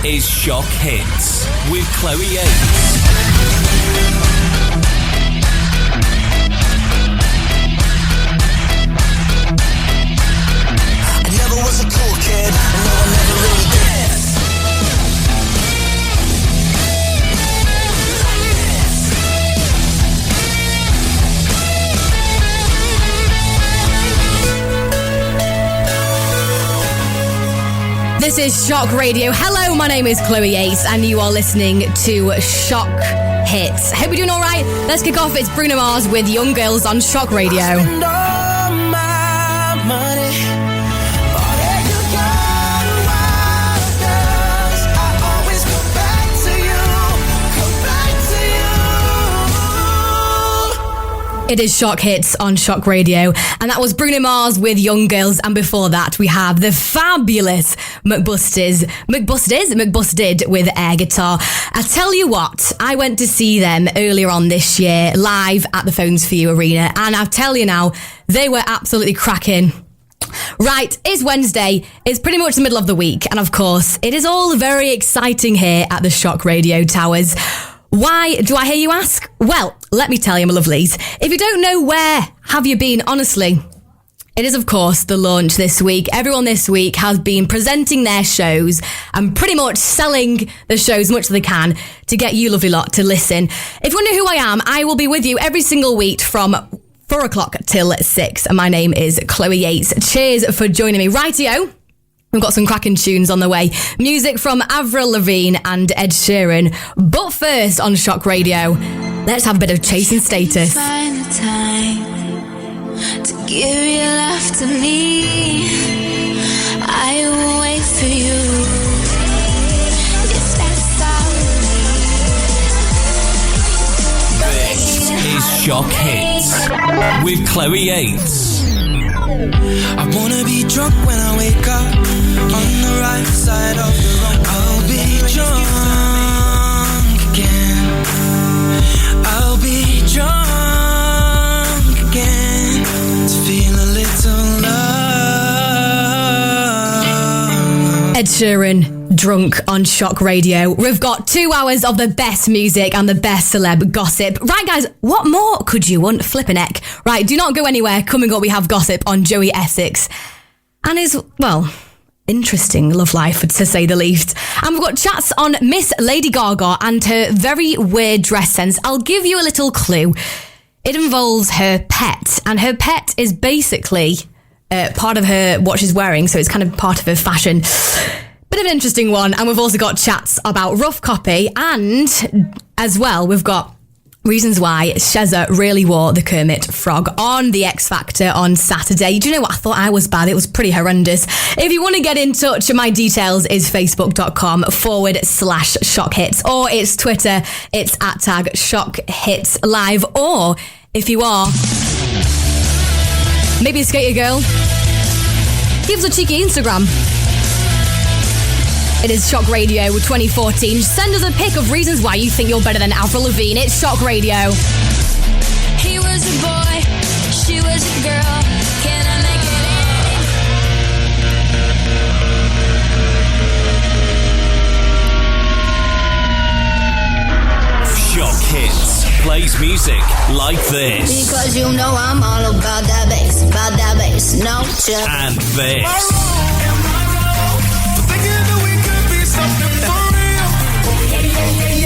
is Shock Hits with Chloe Yates. I never was a cool kid, no, I never really did. This is Shock Radio. Hello, my name is Chloe Yates, and you are listening to Shock Hits. Hope you're doing all right. Let's kick off. It's Bruno Mars with Young Girls on Shock Radio. I spend all my money. It is Shock Hits on Shock Radio, and that was Bruno Mars with Young Girls, and before that we have the fabulous McBusted with air guitar. I tell you what, I went to see them earlier on this year live at the Phones For You Arena, and I'll tell you now, they were absolutely cracking. Right, it's Wednesday, it's pretty much the middle of the week, and of course, it is all very exciting here at the Shock Radio Towers. Why do I hear you ask? Well, let me tell you, my lovelies. If you don't know, where have you been? Honestly, it is, of course, the launch this week. Everyone this week has been presenting their shows and pretty much selling the shows as much as they can to get you lovely lot to listen. If you wonder who I am, I will be with you every single week from 4 o'clock till 6. And my name is Chloe Yates. Cheers for joining me. Rightio. We've got some cracking tunes on the way. Music from Avril Lavigne and Ed Sheeran. But first on Shock Radio, let's have a bit of Chasing Status. Find the time to give your love to me. I will wait for you. Yes, that's all. This is Shock Hits with Chloe Yates. I wanna be drunk when I wake up on the right side of the road. I'll be drunk again. I'll be drunk again to feel a little love. Ed Sheeran, Drunk on Shock Radio. We've got 2 hours of the best music and the best celeb gossip. Right, guys, what more could you want? Flippin' heck. Right, do not go anywhere. Coming up, we have gossip on Joey Essex and his, well, interesting love life, to say the least. And we've got chats on Miss Lady Gaga and her very weird dress sense. I'll give you a little clue. It involves her pet, and her pet is basically part of her, what she's wearing, so it's kind of part of her fashion. Bit of an interesting one. And we've also got chats about rough copy, and as well, we've got reasons why Sheza really wore the Kermit frog on the X Factor on Saturday. Do you know what? I thought I was bad. It was pretty horrendous. If you want to get in touch, my details is facebook.com/Shock Hits, or it's Twitter, it's @ Shock Hits Live, or if you are maybe a skater girl, give us a cheeky Instagram. It is Shock Radio 2014. Send us a pic of reasons why you think you're better than Avril Lavigne. It's Shock Radio. He was a boy, she was a girl. Can I make it Shock Hits plays music like this. Because you know I'm all about that bass, no chill. And this.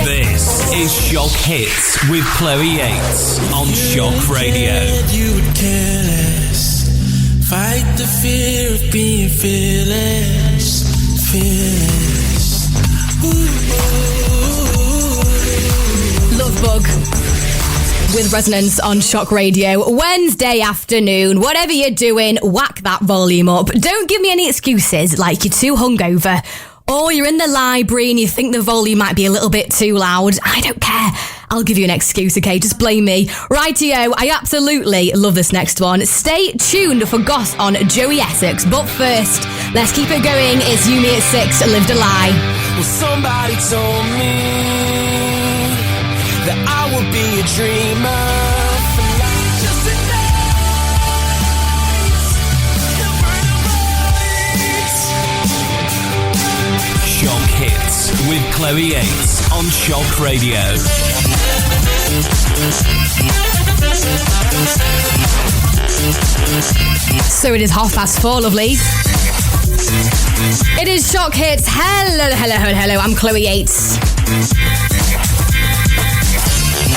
This is Shock Hits with Chloe Yates on Shock Radio. You would careless. Fight the fear of being fearless. Love Bug with Resonance on Shock Radio. Wednesday afternoon, whatever you're doing, whack that volume up. Don't give me any excuses like you're too hungover, or you're in the library and you think the volume might be a little bit too loud. I don't care. I'll give you an excuse, okay? Just blame me. Rightio, I absolutely love this next one. Stay tuned for goss on Joey Essex. But first, let's keep it going. It's Yumi at 6, Lived a Lie. Well, somebody told me that I would be a dreamer. Shock Hits Chloe Yates on Shock Radio. So it is 4:30, lovelies. It is Shock Hits. Hello. I'm Chloe Yates.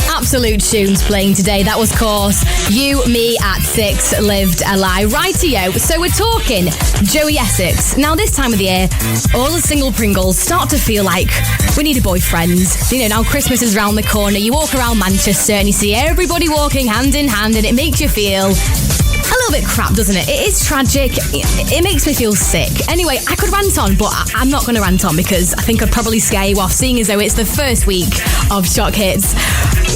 Absolute tunes playing today. That was, of course, You, Me at 6, Lived a Lie. Rightio. So we're talking Joey Essex. Now, this time of the year, all the single Pringles start to feel like we need a boyfriend. You know, now Christmas is around the corner. You walk around Manchester and you see everybody walking hand in hand, and it makes you feel a little bit crap, doesn't it? It is tragic. It makes me feel sick. Anyway, I could rant on, but I'm not going to rant on because I think I'd probably scare you off, seeing as though it's the first week of Shock Hits.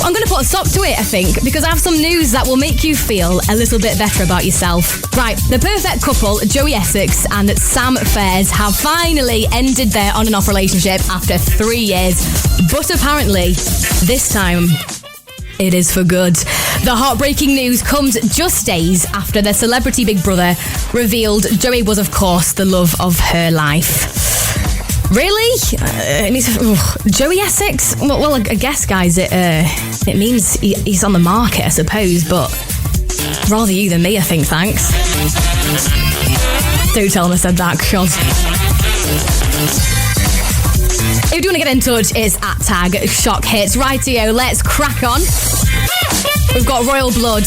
I'm going to put a stop to it, I think, because I have some news that will make you feel a little bit better about yourself. Right, the perfect couple, Joey Essex and Sam Fairs, have finally ended their on and off relationship after 3 years. But apparently, this time, it is for good. The heartbreaking news comes just days after their celebrity Big Brother revealed Joey was, of course, the love of her life. Really? Joey Essex? Well, I guess, guys, it means he's on the market, I suppose, but rather you than me, I think, thanks. Don't tell him I said that, because if you want to get in touch, it's @ Shock Hits. Rightio, let's crack on. We've got Royal Blood,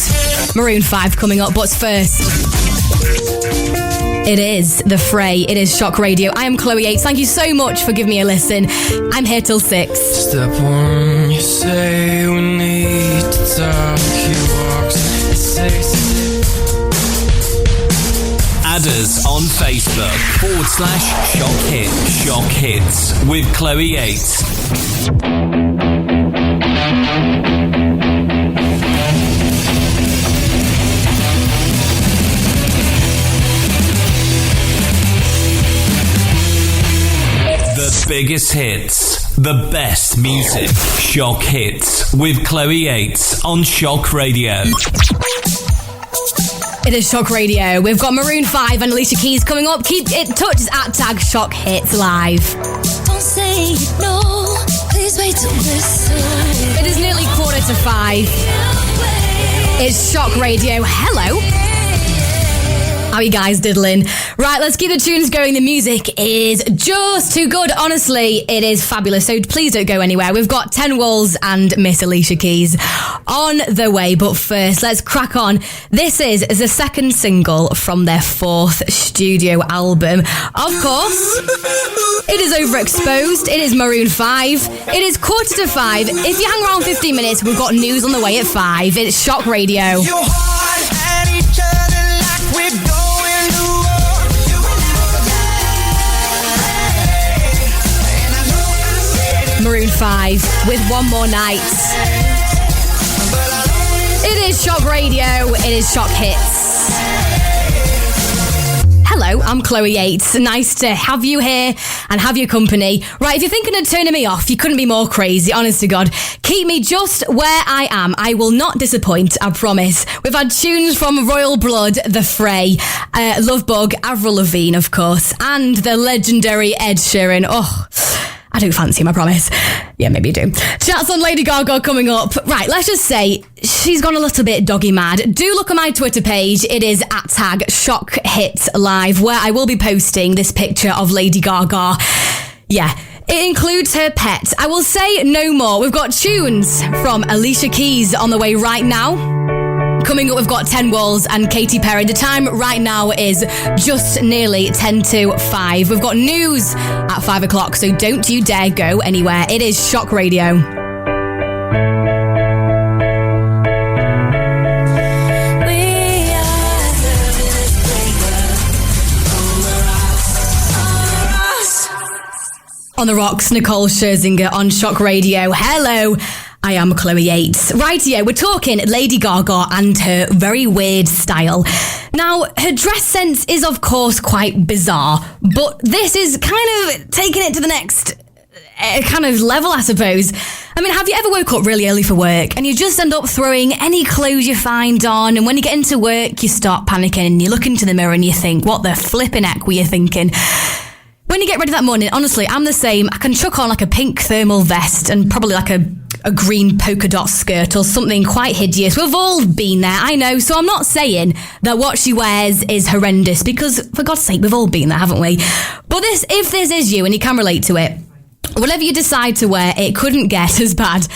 Maroon 5 coming up, but first, it is The Fray. It is Shock Radio. I am Chloe Yates. Thank you so much for giving me a listen. I'm here till 6. Step one, you say we need to talk. He walks, he says. Add us on Facebook /Shock Hits. Shock Hits with Chloe Yates. The biggest hits, the best music. Shock Hits with Chloe Yates on Shock Radio. It is Shock Radio. We've got Maroon 5 and Alicia Keys coming up. Keep it touched at @Shock Hits Live. Don't say no, please wait to listen. It is nearly 4:45. It's Shock Radio. Hello. How are you guys diddling? Right, let's keep the tunes going. The music is just too good. Honestly, it is fabulous. So please don't go anywhere. We've got 10 Walls and Miss Alicia Keys on the way. But first, let's crack on. This is the second single from their 4th studio album. Of course, it is Overexposed. It is Maroon 5. It is 4:45. If you hang around 15 minutes, we've got news on the way at 5. It's Shock Radio. Your heart and each other like we're going. Maroon 5 with One More Night. It is Shock Radio. It is Shock Hits. Hello, I'm Chloe Yates. Nice to have you here and have your company. Right, if you're thinking of turning me off, you couldn't be more crazy, honest to God. Keep me just where I am. I will not disappoint, I promise. We've had tunes from Royal Blood, The Fray, Love Bug, Avril Lavigne, of course, and the legendary Ed Sheeran. Oh, I do fancy him, I promise. Yeah, maybe you do. Chats on Lady Gaga coming up. Right, let's just say she's gone a little bit doggy mad. Do look at my Twitter page. It is @Shock Hits Live, where I will be posting this picture of Lady Gaga. Yeah, it includes her pet. I will say no more. We've got tunes from Alicia Keys on the way right now. Coming up, we've got 10 Walls and Katy Perry. The time right now is just nearly 10:05. We've got news at 5 o'clock, so don't you dare go anywhere. It is Shock Radio. On the rocks, Nicole Scherzinger on Shock Radio. Hello. I am Chloe Yates. Rightio, we're talking Lady Gaga and her very weird style. Now, her dress sense is of course quite bizarre, but this is kind of taking it to the next kind of level, I suppose. I mean, have you ever woke up really early for work and you just end up throwing any clothes you find on, and when you get into work, you start panicking and you look into the mirror and you think, what the flipping heck were you thinking? when you get ready that morning, honestly, I'm the same. I can chuck on like a pink thermal vest and probably like a green polka dot skirt or something quite hideous. We've all been there, I know. So I'm not saying that what she wears is horrendous, because for God's sake, we've all been there, haven't we? But if this is you and you can relate to it, whatever you decide to wear, it couldn't get as bad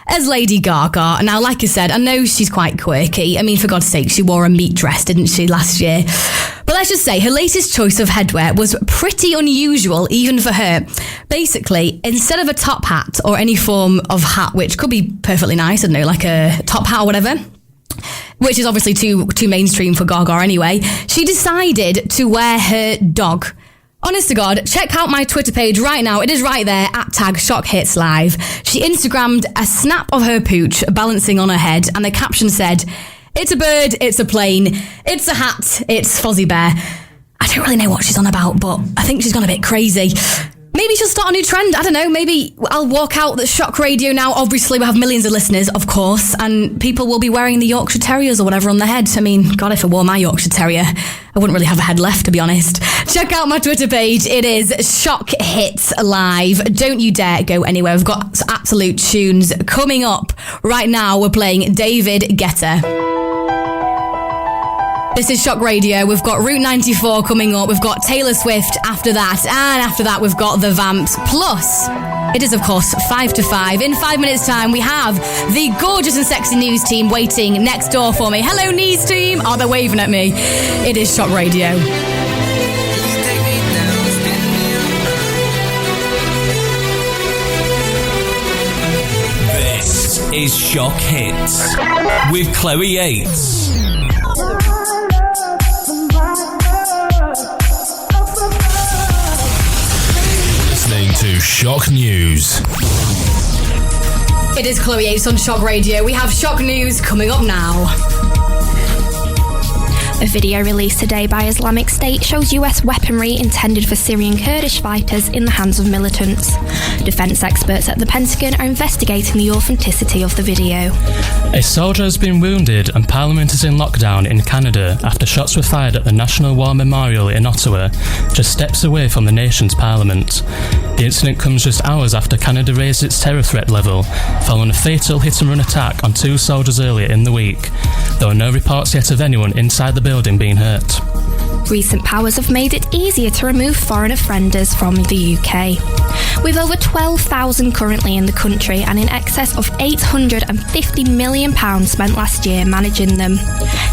as Lady Gaga. Now, like I said, I know she's quite quirky. I mean, for God's sake, she wore a meat dress, didn't she, last year? But let's just say her latest choice of headwear was pretty unusual, even for her. Basically, instead of a top hat or any form of hat, which could be perfectly nice, I don't know, like a top hat or whatever, which is obviously too mainstream for Gaga anyway, she decided to wear her dog. Honest to God, check out my Twitter page right now. It is right there, @ShockHitsLive. She Instagrammed a snap of her pooch balancing on her head, and the caption said, "It's a bird, it's a plane, it's a hat, it's Fozzie Bear." I don't really know what she's on about, but I think she's gone a bit crazy. Maybe she'll start a new trend. I don't know. Maybe I'll walk out the Shock Radio now. Obviously, we have millions of listeners, of course, and people will be wearing the Yorkshire Terriers or whatever on their head. I mean, God, if I wore my Yorkshire Terrier, I wouldn't really have a head left, to be honest. Check out my Twitter page. It is Shock Hits Live. Don't you dare go anywhere. We've got absolute tunes coming up. Right now, we're playing David Guetta. This is Shock Radio. We've got Route 94 coming up. We've got Taylor Swift after that. And after that, we've got the Vamps. Plus, it is, of course, 5 to 5. In 5 minutes' time, we have the gorgeous and sexy news team waiting next door for me. Hello, news team. Oh, they're waving at me. It is Shock Radio. This is Shock Hits with Chloe Yates. To Shock News. It is Chloe Yates on Shock Radio. We have Shock News coming up now. A video released today by Islamic State shows US weaponry intended for Syrian Kurdish fighters in the hands of militants. Defense experts at the Pentagon are investigating the authenticity of the video. A soldier has been wounded and Parliament is in lockdown in Canada after shots were fired at the National War Memorial in Ottawa, just steps away from the nation's Parliament. The incident comes just hours after Canada raised its terror threat level, following a fatal hit-and-run attack on 2 soldiers earlier in the week. There are no reports yet of anyone inside the building being hurt. Recent powers have made it easier to remove foreign offenders from the UK. With over 12,000 currently in the country and in excess of £850 million spent last year managing them,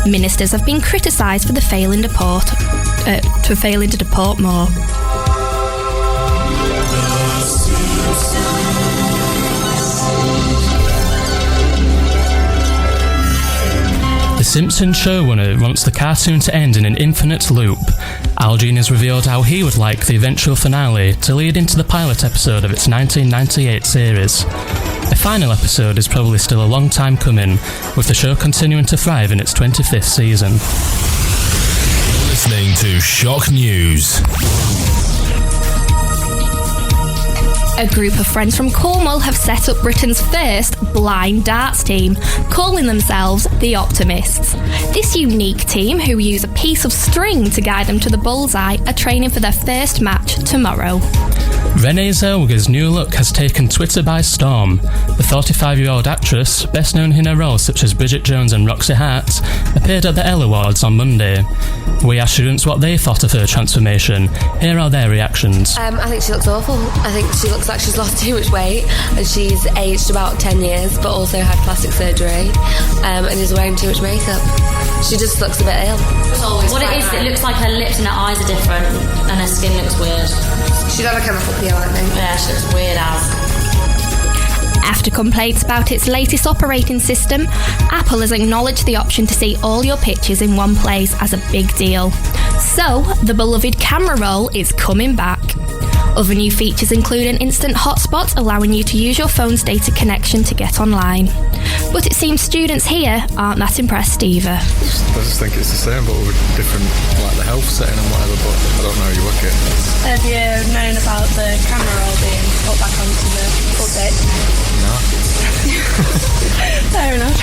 ministers have been criticised for failing to deport more. The Simpsons showrunner wants the cartoon to end in an infinite loop. Al Jean has revealed how he would like the eventual finale to lead into the pilot episode of its 1998 series. A final episode is probably still a long time coming, with the show continuing to thrive in its 25th season. Listening to Shock News. A group of friends from Cornwall have set up Britain's first blind darts team, calling themselves the Optimists. This unique team, who use a piece of string to guide them to the bullseye, are training for their first match tomorrow. Renee Zellweger's new look has taken Twitter by storm. The 45-year-old actress, best known in her roles such as Bridget Jones and Roxy Hart, appeared at the Elle Awards on Monday. We asked students what they thought of her transformation. Here are their reactions. I think she looks awful. I think she looks like she's lost too much weight, and she's aged about 10 years, but also had plastic surgery, and is wearing too much makeup. She just looks a bit ill. What it is, it looks like her lips and her eyes are different, and her skin looks weird. She'd have a chemical peel, I think. Yeah, she looks weird as. After complaints about its latest operating system, Apple has acknowledged the option to see all your pictures in one place as a big deal. So, the beloved camera roll is coming back. Other new features include an instant hotspot, allowing you to use your phone's data connection to get online. But it seems students here aren't that impressed either. I just think it's the same, but with different, like the health setting and whatever, but I don't know how you work it. Have you known about the camera roll being put back onto the update? No. Fair enough.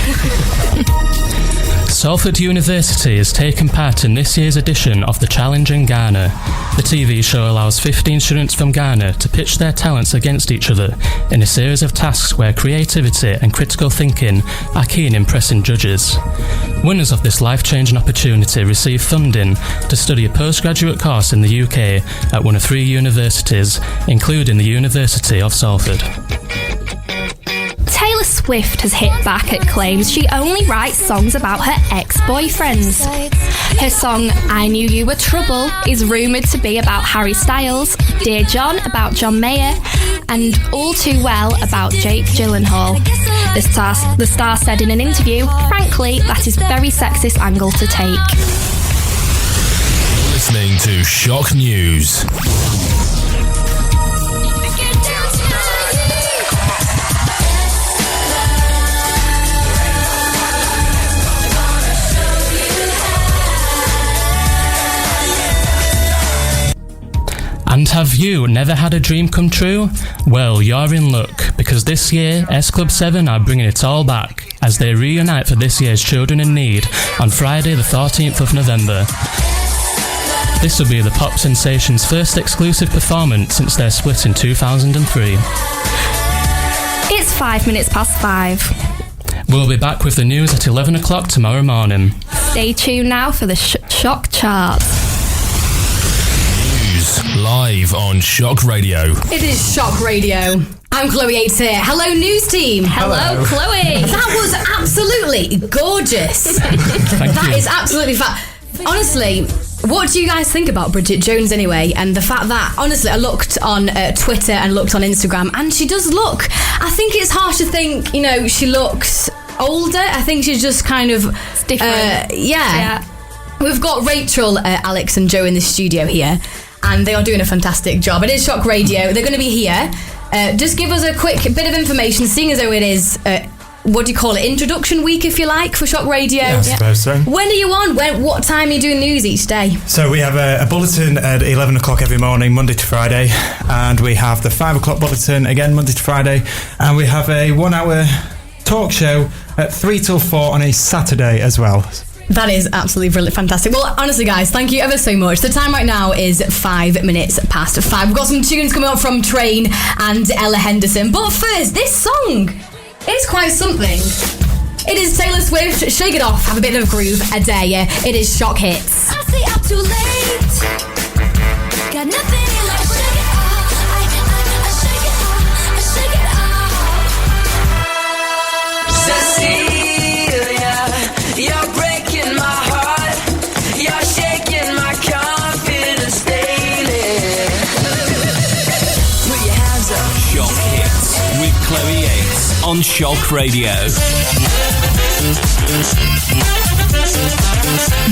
Salford University has taken part in this year's edition of the Challenge in Ghana. The TV show allows 15 students from Ghana to pitch their talents against each other in a series of tasks where creativity and critical thinking are key in impressing judges. Winners of this life-changing opportunity receive funding to study a postgraduate course in the UK at one of 3 universities, including the University of Salford. Taylor Swift has hit back at claims she only writes songs about her ex-boyfriends. Her song I Knew You Were Trouble is rumoured to be about Harry Styles, Dear John about John Mayer, and All Too Well about Jake Gyllenhaal. The star said in an interview, frankly, that is very sexist angle to take. Listening to Shock News. And have you never had a dream come true? Well, you're in luck, because this year, S Club 7 are bringing it all back as they reunite for this year's Children in Need on Friday the 14th of November. This will be the pop sensation's first exclusive performance since their split in 2003. It's 5 minutes past 5. We'll be back with the news at 11 o'clock tomorrow morning. Stay tuned now for the Shock Charts. Live on Shock Radio. It is Shock Radio. I'm Chloe Yates here. Hello, news team. Hello, Chloe. That was absolutely gorgeous. That is absolutely honestly, what do you guys think about Bridget Jones anyway? And the fact that, honestly, I looked on Twitter and looked on Instagram, and she does look, I think it's harsh to think, she looks older. I think she's just kind of... It's different. Yeah. We've got Rachel, Alex and Joe in the studio here, and they are doing a fantastic job. It is Shock Radio. They're going to be here. Just give us a quick bit of information, seeing as though it is, what do you call it, introduction week, if you like, for Shock Radio. Yeah, I suppose so. When are you on? What time are you doing news each day? So we have a bulletin at 11 o'clock every morning, Monday to Friday, and we have the 5 o'clock bulletin, again, Monday to Friday, and we have a 1 hour talk show at 3 till 4 on a Saturday as well. That is absolutely brilliant, fantastic. Well, honestly, guys, thank you ever so much. The time right now is 5 minutes past 5. We've got some tunes coming up from Train and Ella Henderson. But first, this song is quite something. It is Taylor Swift, Shake It Off, have a bit of a groove, a day. It is Shock Hits. I say I'm too late. Got nothing in like shake it off. I shake it off. I shake it off. Cecilia, you're breaking my heart. You're shaking my confidence daily. Put your hands up. Shock Hits with Chloe Yates on Shock Radio.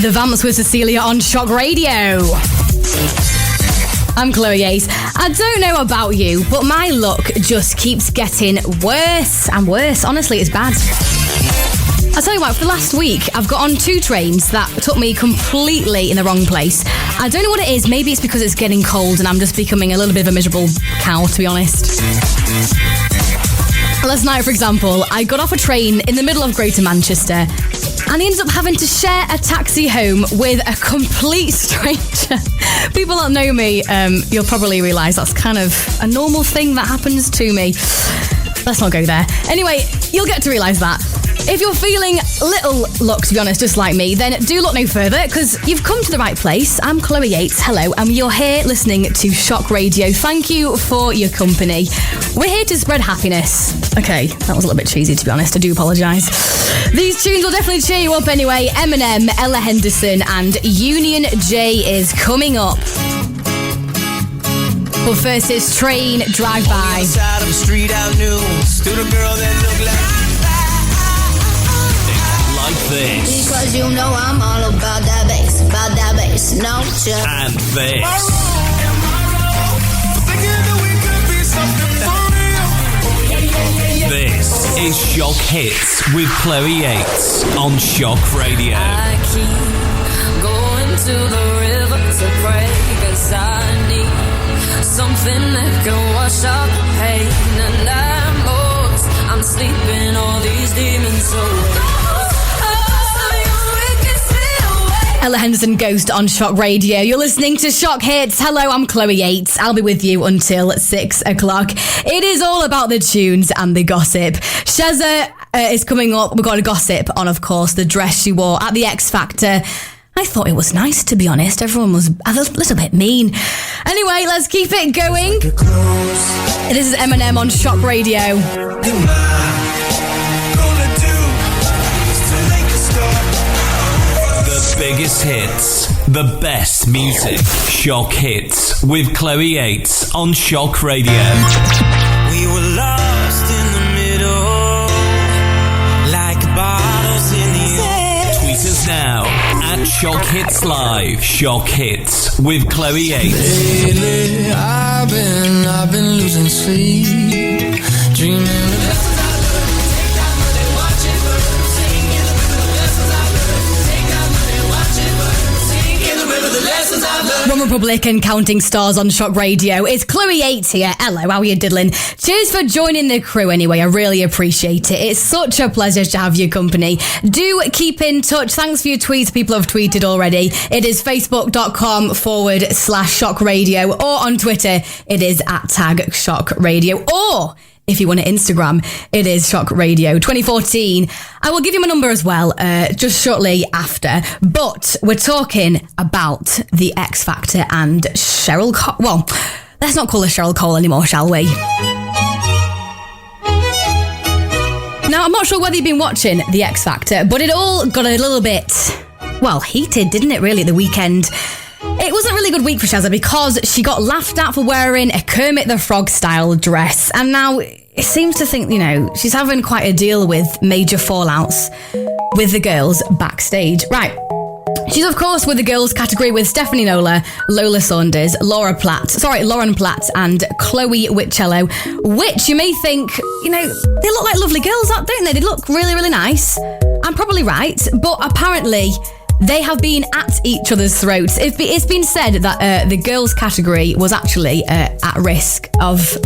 The Vamps with Cecilia on Shock Radio. I'm Chloe Yates. I don't know about you, but my luck just keeps getting worse and worse. Honestly, it's bad. I'll tell you what, for the last week, I've got on 2 trains that took me completely in the wrong place. I don't know what it is. Maybe it's because it's getting cold and I'm just becoming a little bit of a miserable cow, to be honest. Last night, for example, I got off a train in the middle of Greater Manchester and I ended up having to share a taxi home with a complete stranger. People that know me, you'll probably realise that's kind of a normal thing that happens to me. Let's not go there. Anyway, you'll get to realise that. If you're feeling little luck, to be honest, just like me, then do look no further, because you've come to the right place. I'm Chloe Yates, hello, and you're here listening to Shock Radio. Thank you for your company. We're here to spread happiness. Okay, that was a little bit cheesy, to be honest, I do apologise. These tunes will definitely cheer you up anyway. Eminem, Ella Henderson, and Union J is coming up. But first it's Train Drive By. Outside of the street out new, stood a girl that looked like this. Because you know I'm all about that bass, no chill. And this. This is Shock Hits with Chloe Yates on Shock Radio. I keep going to the river to pray, 'cause I need something that can wash out the pain. And I'm sleeping all these demons away. So you can sit away. Ella Henderson Ghost on Shock Radio. You're listening to Shock Hits. Hello, I'm Chloe Yates. I'll be with you until 6 o'clock. It is all about the tunes and the gossip. Shazza is coming up. We've got a gossip on, of course, the dress she wore at the X Factor. I thought it was nice, to be honest. Everyone was a little bit mean. Anyway, let's keep it going. This is Eminem on Shock Radio. The biggest hits, the best music. Shock Hits with Chloe Yates on Shock Radio. We were lost in the middle, like bottles in the air. Tweet us now at Shock Hits Live. Shock Hits with Chloe Yates. Lately, I've been losing sleep, dreaming. One Republic and counting stars on Shock Radio. It's Chloe Yates here. Hello, how are you diddling? Cheers for joining the crew anyway. I really appreciate it. It's such a pleasure to have your company. Do keep in touch. Thanks for your tweets. People have tweeted already. It is facebook.com/Shock Radio, or on Twitter, it is @tag Shock Radio, or if you want to Instagram, it is Shock Radio 2014. I will give you my number as well, just shortly after. But we're talking about the X Factor and Cheryl Cole. Well, let's not call her Cheryl Cole anymore, shall we? Now, I'm not sure whether you've been watching the X Factor, but it all got a little bit, well, heated, didn't it, really, at the weekend? It wasn't a really good week for Shazza because she got laughed at for wearing a Kermit the Frog style dress, and now it seems to think, she's having quite a deal with major fallouts with the girls backstage. Right. She's, of course, with the girls category with Stephanie Nola, Lola Saunders, Lauren Platt, and Chloe Wichello, which you may think, they look like lovely girls, don't they? They look really, really nice. I'm probably right, but apparently they have been at each other's throats. It's been said that the girls' category was actually at risk of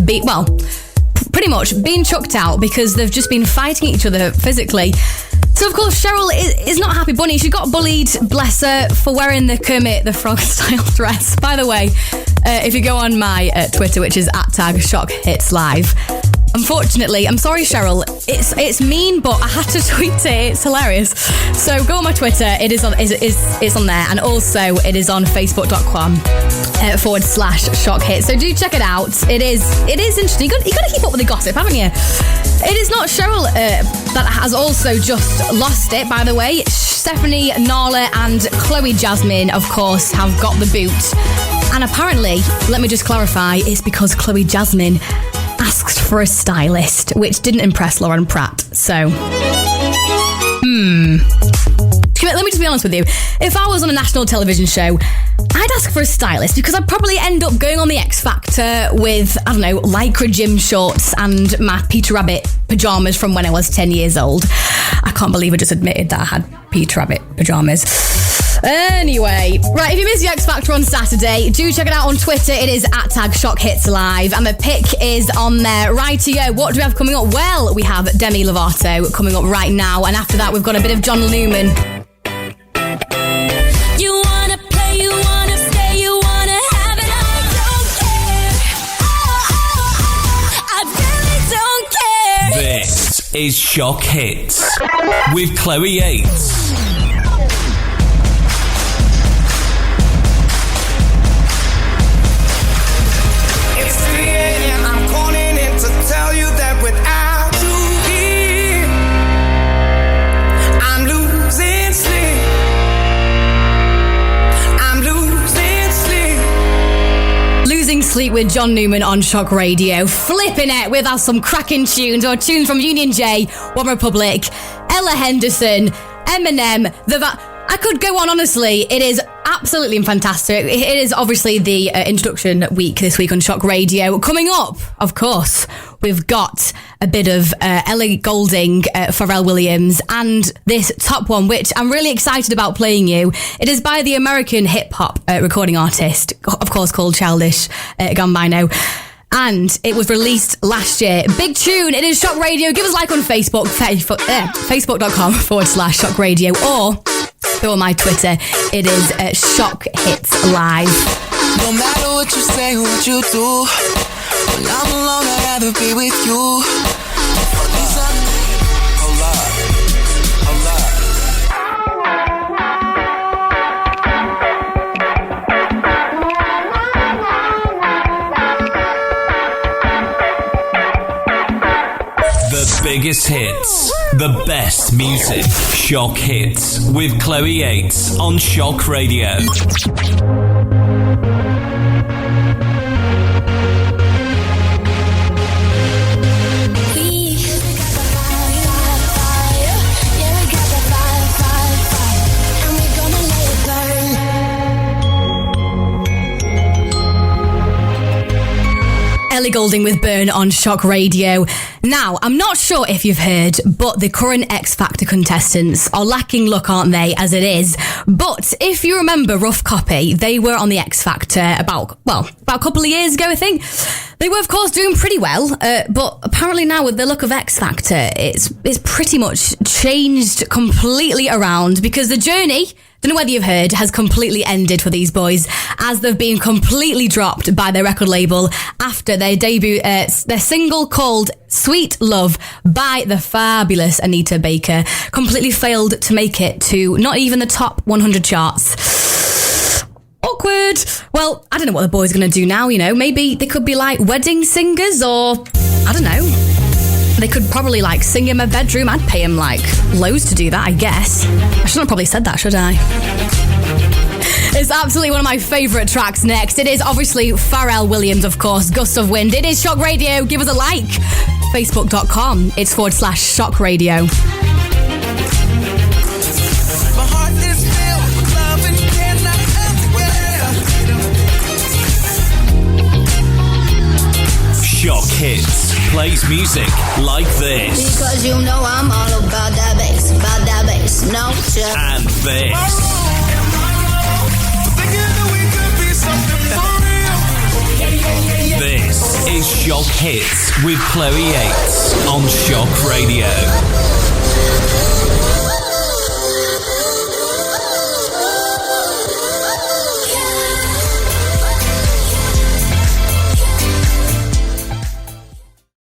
pretty much being chucked out because they've just been fighting each other physically. So, of course, Cheryl is not happy bunny. She got bullied, bless her, for wearing the Kermit the Frog style dress. By the way, if you go on my Twitter, which is @tag Shock Hits Live, unfortunately, I'm sorry, Cheryl. It's mean, but I had to tweet it. It's hilarious. So go on my Twitter. It is on. It's on there, and also it is on Facebook.com /Shock Hits. So do check it out. It is interesting. You got to keep up with the gossip, haven't you? It is not Cheryl that has also just lost it. By the way, Stephanie Nala and Chloe Jasmine, of course, have got the boot. And apparently, let me just clarify, it's because Chloe Jasmine asked for a stylist, which didn't impress Lauren Pratt. So, let me just be honest with you. If I was on a national television show, I'd ask for a stylist because I'd probably end up going on the X Factor with, I don't know, lycra gym shorts and my Peter Rabbit pyjamas from when I was 10 years old. I can't believe I just admitted that I had Peter Rabbit pyjamas. Anyway, right, if you missed the X Factor on Saturday, do check it out on Twitter. It is @tag Shock Hits Live, and the pick is on there. Rightio, what do we have coming up? Well, we have Demi Lovato coming up right now, and after that, we've got a bit of John Newman. You wanna play, you wanna stay, you wanna have it, I don't care. I really don't care. This is Shock Hits with Chloe Yates. I'm calling in to tell you that without you here, I'm losing sleep. Losing Sleep with John Newman on Shock Radio. Flipping it with us some cracking tunes, or tunes from Union J, One Republic, Ella Henderson, Eminem, I could go on, honestly. It is absolutely fantastic. It is obviously the introduction week this week on Shock Radio. Coming up, of course, we've got a bit of Ellie Goulding, Pharrell Williams, and this top one, which I'm really excited about playing you. It is by the American hip-hop recording artist, of course, called Childish Gambino. And it was released last year. Big tune. It is Shock Radio. Give us a like on Facebook, facebook.com /Shock Radio, or though on my Twitter, it is Shock Hits Live. No matter what you say, what you do, when I'm alone, I'd rather be with you. The biggest hits, the best music. Shock Hits with Chloe Yates on Shock Radio. Ellie Goulding with Burn on Shock Radio. Now, I'm not sure if you've heard, but the current X Factor contestants are lacking luck, aren't they, as it is? But if you remember Rough Copy, they were on the X Factor about a couple of years ago, I think. They were, of course, doing pretty well, but apparently now with the look of X Factor, it's pretty much changed completely around because the journey, don't know whether you've heard, has completely ended for these boys as they've been completely dropped by their record label after their debut, their single called Sweet Love by the fabulous Anita Baker completely failed to make it to not even the top 100 charts. Awkward. Well, I don't know what the boys are going to do now, you know. Maybe they could be like wedding singers or, I don't know. They could probably like sing in my bedroom. I'd pay them like loads to do that, I guess. I shouldn't have probably said that, should I? It's absolutely one of my favourite tracks next. It is obviously Pharrell Williams, of course, Gust of Wind. It is Shock Radio. Give us a like. Facebook.com. It's /Shock Radio. Shock Hits plays music like this. Because you know I'm all about that bass, no shit. And this. This is Shock Hits with Chloe Yates on Shock Radio.